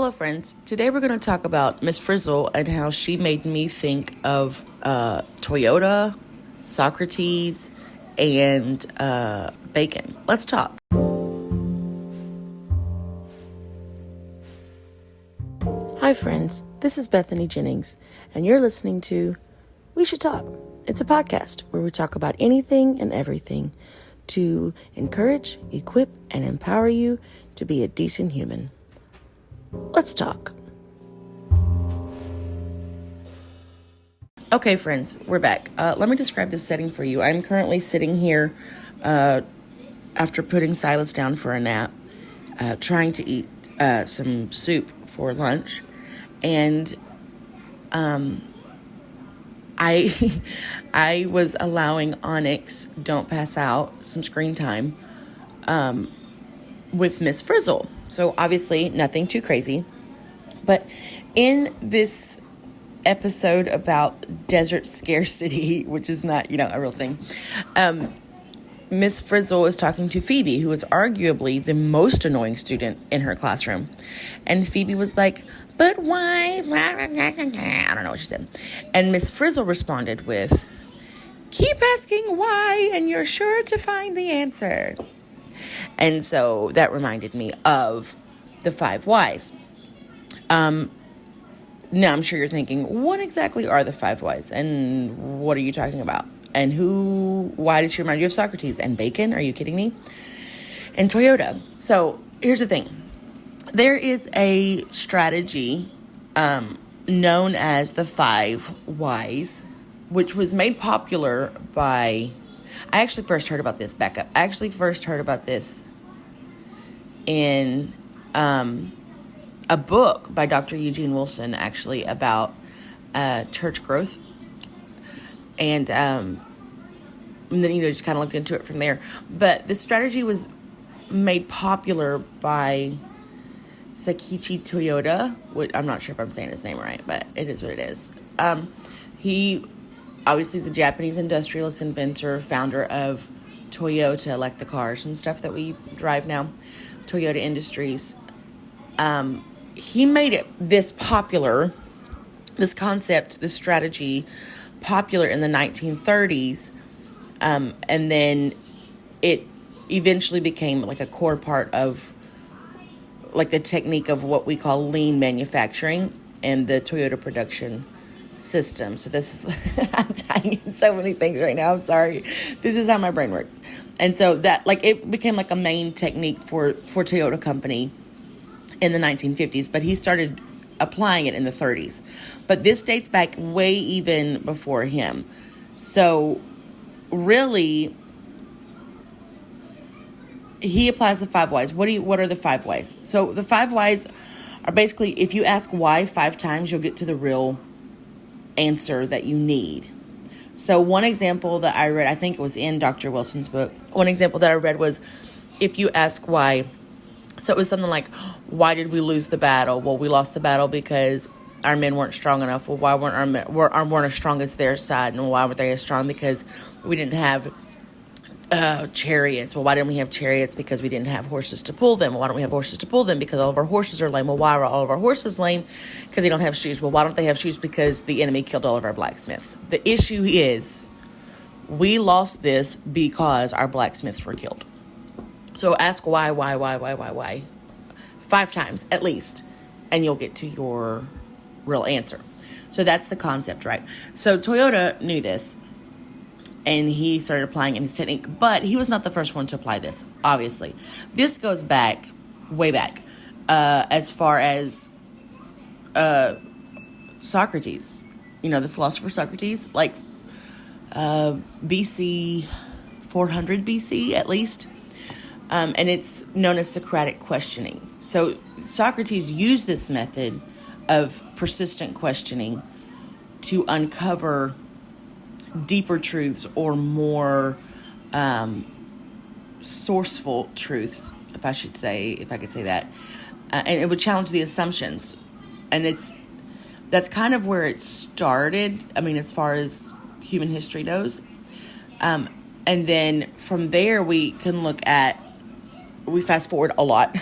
Hello, friends. Today we're going to talk about Miss Frizzle and how she made me think of Toyota, Socrates, and bacon. Let's talk. Hi, friends. This is Bethany Jennings, and you're listening to We Should Talk. It's a podcast where we talk about anything and everything to encourage, equip, and empower you to be a decent human. Let's talk. Okay, friends, we're back. Let me describe this setting for you. I'm currently sitting here after putting Silas down for a nap, trying to eat some soup for lunch, and I was allowing Onyx, don't pass out, some screen time with Miss Frizzle. So obviously nothing too crazy. But in this episode about desert scarcity, which is not, a real thing, Miss Frizzle is talking to Phoebe, who is arguably the most annoying student in her classroom. And Phoebe was like, but why? I don't know what she said. And Miss Frizzle responded with, keep asking why, and you're sure to find the answer. And so that reminded me of the 5 whys. Now I'm sure you're thinking, what exactly are the 5 whys? And what are you talking about? And why did she remind you of Socrates and bacon? Are you kidding me? And Toyota. So here's the thing. There is a strategy known as the 5 whys, which was made popular by... I actually first heard about this, back up. I actually first heard about this in a book by Dr. Eugene Wilson, actually, about church growth. And then, just kind of looked into it from there. But this strategy was made popular by Socrates Toyota. I'm not sure if I'm saying his name right, but it is what it is. He obviously is a Japanese industrialist, inventor, founder of Toyota, like the cars and stuff that we drive now, Toyota Industries. He made this concept, this strategy, popular in the 1930s, and then it eventually became like a core part of like the technique of what we call lean manufacturing and the Toyota production system. So this is, I'm tying in so many things right now. I'm sorry. This is how my brain works. And so that, it became like a main technique for Toyota company in the 1950s, but he started applying it in the 30s. But this dates back way even before him. So really, he applies the 5 whys. What are the 5 whys? So the 5 whys are basically, if you ask why 5 times, you'll get to the real answer that you need. So one example that I read, I think it was in Dr. Wilson's book, one example that I read was, if you ask why, so it was something like, why did we lose the battle? Well, we lost the battle because our men weren't strong enough. Well, why weren't our men weren't as strong as their side? And why weren't they as strong? Because we didn't have chariots. Well, why didn't we have chariots? Because we didn't have horses to pull them. Well, why don't we have horses to pull them? Because all of our horses are lame. Well, why are all of our horses lame? Because they don't have shoes. Well, why don't they have shoes? Because the enemy killed all of our blacksmiths. The issue is we lost this because our blacksmiths were killed. So ask why 5 times at least, and you'll get to your real answer. So that's the concept, right? So Toyota knew this, and he started applying it in his technique, but he was not the first one to apply this, obviously. This goes back, way back, as far as Socrates, the philosopher Socrates, BC, 400 BC at least. And it's known as Socratic questioning. So Socrates used this method of persistent questioning to uncover deeper truths or more sourceful truths, if I could say that. And it would challenge the assumptions. And that's kind of where it started, as far as human history goes. And then from there, we fast forward a lot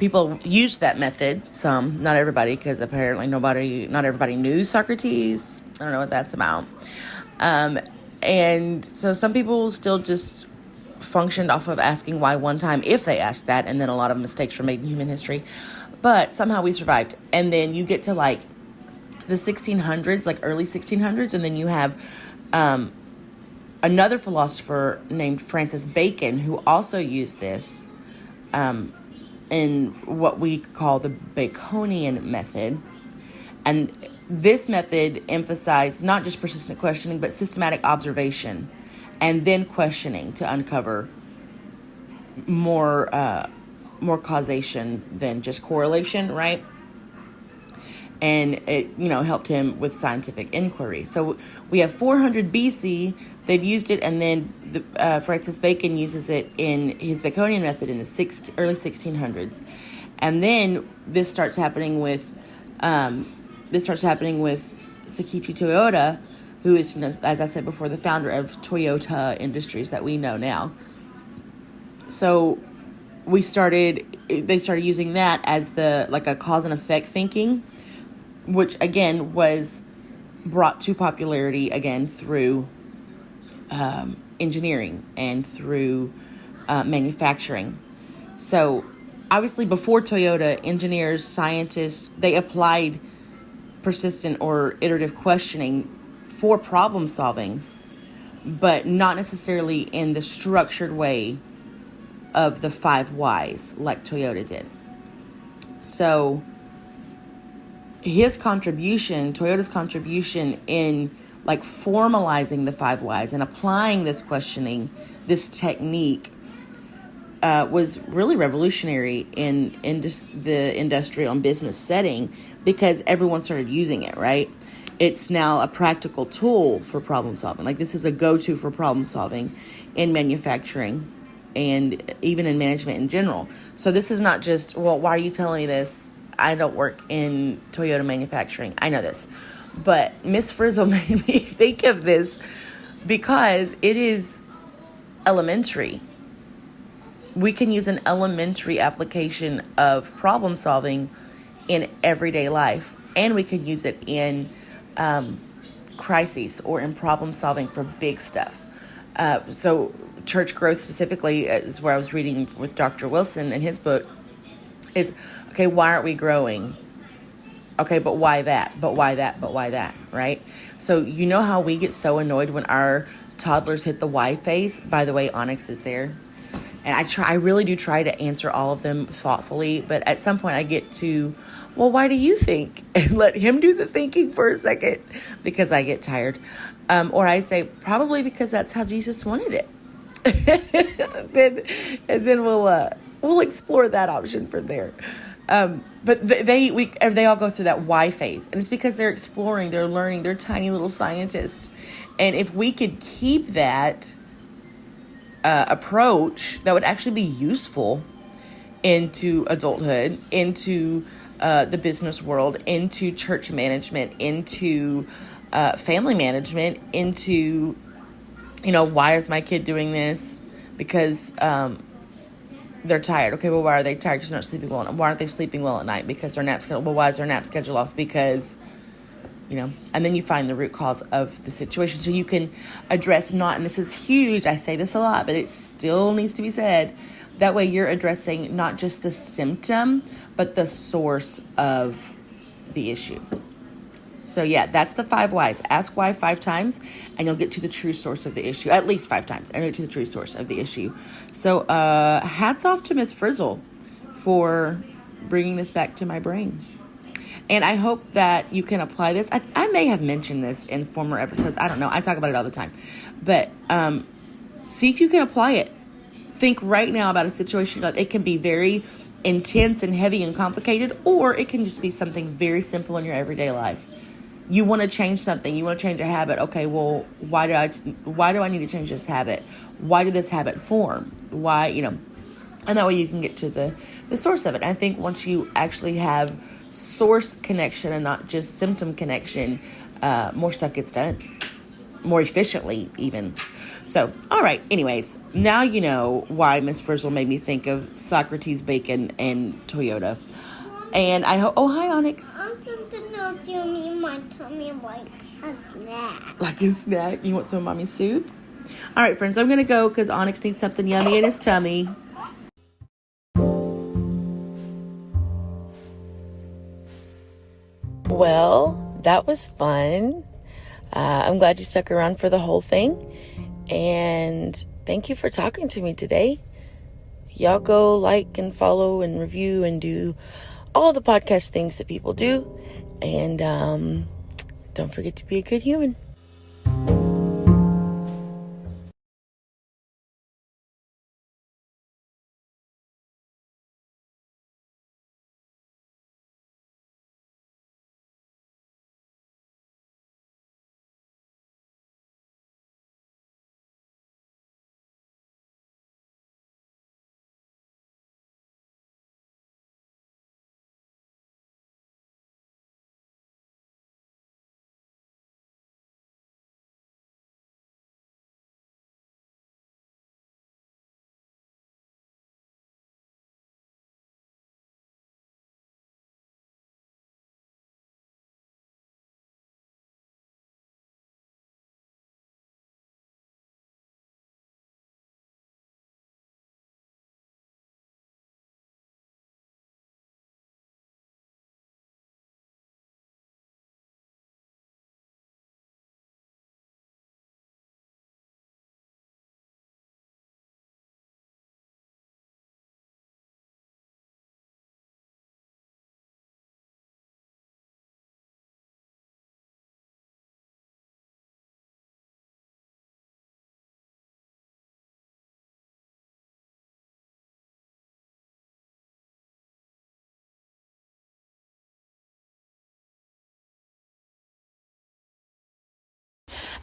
people used that method. Some, not everybody, because apparently not everybody knew Socrates. I don't know what that's about. And so some people still just functioned off of asking why one time, if they asked that, and then a lot of mistakes were made in human history. But somehow we survived. And then you get to like the 1600s, like early 1600s, and then you have another philosopher named Francis Bacon who also used this in what we call the Baconian method. And this method emphasized not just persistent questioning, but systematic observation and then questioning to uncover more causation than just correlation, right? And it, helped him with scientific inquiry. So we have 400 BC, they've used it, and then Francis Bacon uses it in his Baconian method in the early 1600s. And then this starts happening with Socrates Toyota, who is, as I said before, the founder of Toyota Industries that we know now. So they started using that as a cause and effect thinking, which again was brought to popularity again through engineering and through manufacturing. So obviously before Toyota, engineers, scientists, they applied persistent or iterative questioning for problem solving, but not necessarily in the structured way of the 5 whys like Toyota did. So Toyota's contribution in formalizing the 5 whys and applying this questioning, this technique, was really revolutionary in the industrial and business setting because everyone started using it, right? It's now a practical tool for problem solving. This is a go-to for problem solving in manufacturing and even in management in general. So this is not just, well, why are you telling me this? I don't work in Toyota manufacturing. I know this. But Miss Frizzle made me think of this because it is elementary. We can use an elementary application of problem solving in everyday life, and we can use it in crises or in problem solving for big stuff. So church growth specifically is where I was reading with Dr. Wilson in his book is, okay, why aren't we growing? Okay, but why that? But why that? But why that? Right? So you know how we get so annoyed when our toddlers hit the why phase? By the way, Onyx is there. And I really do try to answer all of them thoughtfully, but at some point I get to, well, why do you think? And let him do the thinking for a second because I get tired. Or I say, probably because that's how Jesus wanted it. and then we'll explore that option from there. But they all go through that why phase, and it's because they're exploring, they're learning, they're tiny little scientists. And if we could keep that approach, that would actually be useful into adulthood, into the business world, into church management, into family management, into, why is my kid doing this? Because they're tired. Okay, well, why are they tired? Because they're not sleeping well. Why aren't they sleeping well at night? Because their nap schedule. Well, why is their nap schedule off? Because, and then you find the root cause of the situation. So you can address and this is huge, I say this a lot, but it still needs to be said. That way you're addressing not just the symptom, but the source of the issue. So yeah, that's the 5 whys. Ask why 5 times, and you'll get to the true source of the issue. At least 5 times, and you'll get to the true source of the issue. So hats off to Miss Frizzle for bringing this back to my brain. And I hope that you can apply this. I may have mentioned this in former episodes. I don't know. I talk about it all the time. But see if you can apply it. Think right now about a situation. It can be very intense and heavy and complicated, or it can just be something very simple in your everyday life. You want to change something. You want to change a habit. Okay, well, why do I need to change this habit? Why did this habit form? Why, and that way you can get to the source of it. I think once you actually have source connection and not just symptom connection, more stuff gets done more efficiently even. So, all right. Anyways, now you know why Miss Frizzle made me think of Socrates, bacon, and Toyota. And I hope. Oh, hi, Onyx. Something else you mean my tummy like a snack. Like a snack? You want some of Mommy's soup? All right, friends. I'm gonna go because Onyx needs something yummy in his tummy. Well, that was fun. I'm glad you stuck around for the whole thing. And thank you for talking to me today. Y'all go like and follow and review and do all the podcast things that people do. And don't forget to be a good human.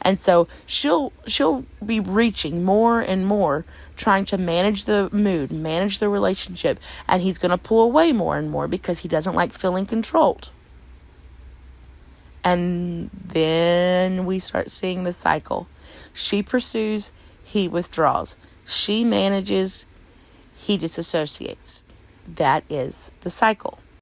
And so she'll be reaching more and more, trying to manage the mood, manage the relationship, and he's going to pull away more and more because he doesn't like feeling controlled. And then we start seeing the cycle. She pursues, he withdraws. She manages, he disassociates. That is the cycle.